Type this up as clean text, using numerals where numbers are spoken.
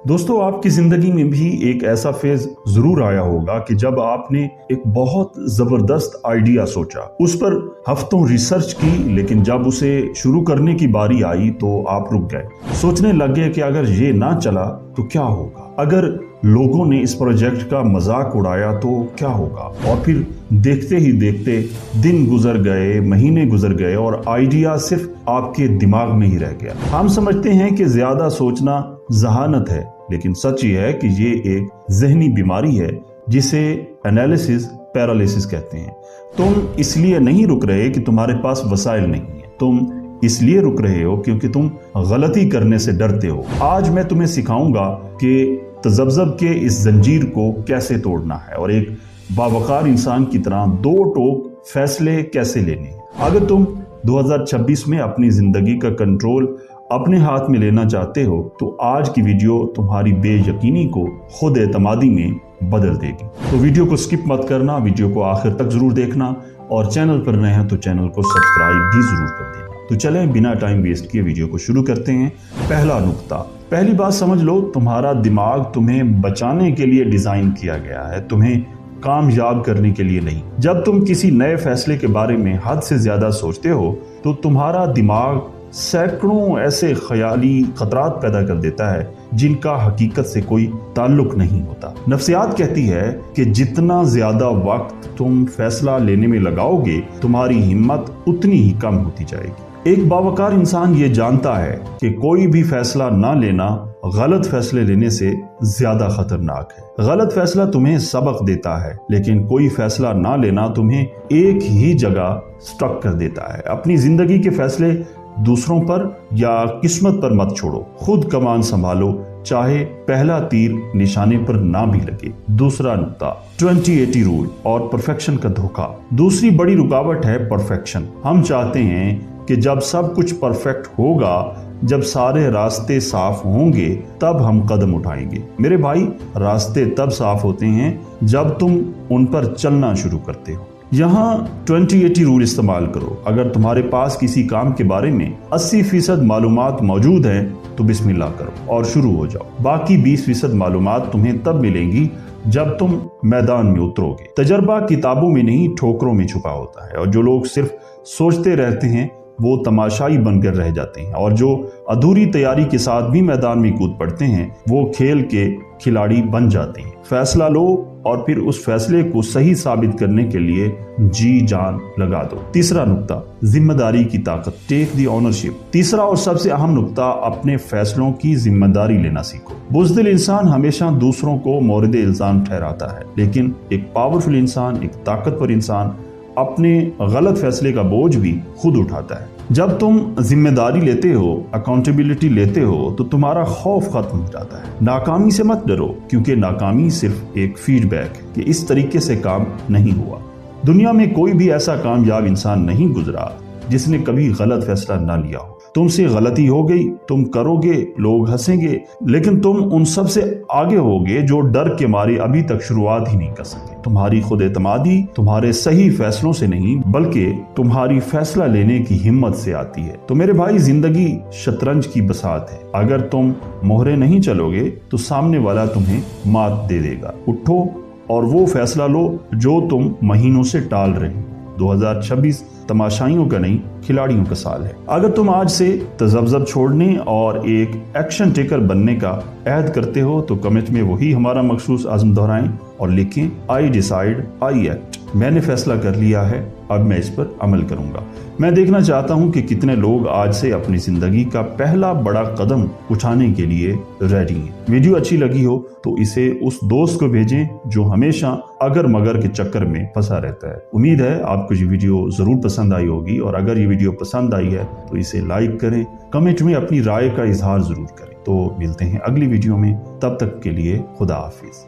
दोस्तों, आपकी जिंदगी में भी एक ऐसा फेज जरूर आया होगा कि जब आपने एक बहुत जबरदस्त आइडिया सोचा, उस पर हफ्तों रिसर्च की, लेकिन जब उसे शुरू करने की बारी आई तो आप रुक गए। सोचने लग गए कि अगर ये ना चला तो क्या होगा, अगर लोगों ने इस प्रोजेक्ट का मजाक उड़ाया तो क्या होगा। और फिर देखते ही देखते दिन गुजर गए, महीने गुजर गए और आइडिया सिर्फ आपके दिमाग में ही रह गया। हम समझते हैं कि ज्यादा सोचना जहानत है, लेकिन सच ये है कि ये एक जहनी बीमारी है जिसे एनालिसिस पैरालिसिस कहते हैं। तुम इसलिए नहीं रुक रहे कि तुम्हारे पास वसाइल नहीं है, तुम इसलिए रुक रहे हो क्योंकि तुम गलती करने से डरते हो। आज मैं तुम्हें सिखाऊंगा कि तजब्जब के इस जंजीर को कैसे तोड़ना है और एक बावकार इंसान की तरह दो टोक फैसले कैसे लेने हैं। अगर तुम 2026 में अपनी जिंदगी का कंट्रोल अपने हाथ में लेना चाहते हो तो आज की वीडियो तुम्हारी बेयकीनी को खुद एतमादी में बदल देगी। तो वीडियो को स्किप मत करना, वीडियो को आखिर तक जरूर देखना और चैनल पर नए हैं तो चैनल को सब्सक्राइब भी जरूर कर देना। तो चलें बिना टाइम वेस्ट किए वीडियो को शुरू करते हैं। पहला नुक्ता, पहली बात समझ लो, तुम्हारा दिमाग तुम्हें बचाने के लिए डिजाइन किया गया है, तुम्हें कामयाब करने के लिए नहीं। जब तुम किसी नए फैसले के बारे में हद से ज्यादा सोचते हो तो तुम्हारा दिमाग सैकड़ों ऐसे ख्याली खतरात पैदा कर देता है जिनका हकीकत से कोई ताल्लुक नहीं होता। नफ्सियात कहती है कि जितना ज्यादा वक्त तुम फैसला लेने में लगाओगे, तुम्हारी हिम्मत उतनी ही कम होती जाएगी। एक बावकार इंसान ये जानता है कि कोई भी फैसला ना लेना गलत फैसले लेने से ज्यादा खतरनाक है। गलत फैसला तुम्हें सबक देता है, लेकिन कोई फैसला ना लेना तुम्हें एक ही जगह स्टक कर देता है। अपनी जिंदगी के फैसले दूसरों पर या किस्मत पर मत छोड़ो, खुद कमान संभालो, चाहे पहला तीर निशाने पर ना भी लगे। दूसरा नुक्ता, 20-80 रूल और परफेक्शन का धोखा। दूसरी बड़ी रुकावट है परफेक्शन। हम चाहते हैं कि जब सब कुछ परफेक्ट होगा, जब सारे रास्ते साफ होंगे, तब हम कदम उठाएंगे। मेरे भाई, रास्ते तब साफ होते हैं जब तुम उन पर चलना शुरू करते हो। यहाँ 20-80 रूल इस्तेमाल करो। अगर तुम्हारे पास किसी काम के बारे में 80% मालूमात मौजूद है तो बिस्मिल्लाह करो और शुरू हो जाओ। बाकी 20% मालूमात तुम्हें तब मिलेंगी जब तुम मैदान में उतरोगे। तजर्बा किताबों में नहीं, ठोकरों में छुपा होता है, और जो लोग सिर्फ सोचते रहते हैं वो तमाशाई बनकर रह जाते हैं, और जो अधूरी तैयारी के साथ भी मैदान में कूद पड़ते हैं वो खेल के खिलाड़ी बन जाते हैं। फैसला लो और फिर उस फैसले को सही साबित करने के लिए जी जान लगा दो। तीसरा नुक्ता, जिम्मेदारी की ताकत, टेक द ओनरशिप। तीसरा और सबसे अहम नुक्ता, अपने फैसलों की जिम्मेदारी लेना सीखो। बुज़दिल इंसान हमेशा दूसरों को मोरिद इल्जाम ठहराता है, लेकिन एक पावरफुल इंसान, एक ताकतवर इंसान अपने गलत फैसले का बोझ भी खुद उठाता है। जब तुम जिम्मेदारी लेते हो, अकाउंटेबिलिटी लेते हो, तो तुम्हारा खौफ खत्म हो जाता है। नाकामी से मत डरो, क्योंकि नाकामी सिर्फ एक फीडबैक है कि इस तरीके से काम नहीं हुआ। दुनिया में कोई भी ऐसा कामयाब इंसान नहीं गुजरा जिसने कभी गलत फैसला ना लिया हो। तुमसे गलती हो गई, तुम करोगे, लोग हंसेंगे, लेकिन तुम उन सब से आगे होगे जो डर के मारे अभी तक शुरुआत ही नहीं कर सके। तुम्हारी खुद एतमादी तुम्हारे सही फैसलों से नहीं, बल्कि तुम्हारी फैसला लेने की हिम्मत से आती है। तो मेरे भाई, जिंदगी शतरंज की बसात है। अगर तुम मोहरे नहीं चलोगे तो सामने वाला तुम्हें मात दे देगा। उठो और वो फैसला लो जो तुम महीनों से टाल रहे हो। 2026 तमाशाइयों का नहीं, खिलाड़ियों का साल है। अगर तुम आज से तजब्जब छोड़ने और एक एक्शन टेकर बनने का अहद करते हो तो कमेंट में वही हमारा मखसूस आज़म दोहराएं और लिखें, आई डिसाइड, आई एक्ट। मैंने फैसला कर लिया है, अब मैं इस पर अमल करूंगा। मैं देखना चाहता हूं कि कितने लोग आज से अपनी जिंदगी का पहला बड़ा कदम उठाने के लिए रेडी हैं। वीडियो अच्छी लगी हो तो इसे उस दोस्त को भेजें जो हमेशा अगर मगर के चक्कर में फंसा रहता है। उम्मीद है आपको ये वीडियो जरूर पसंद आई होगी, और अगर ये वीडियो पसंद आई है तो इसे लाइक करें, कमेंट में अपनी राय का इजहार जरूर करें। तो मिलते हैं अगली वीडियो में, तब तक के लिए खुदा हाफिज।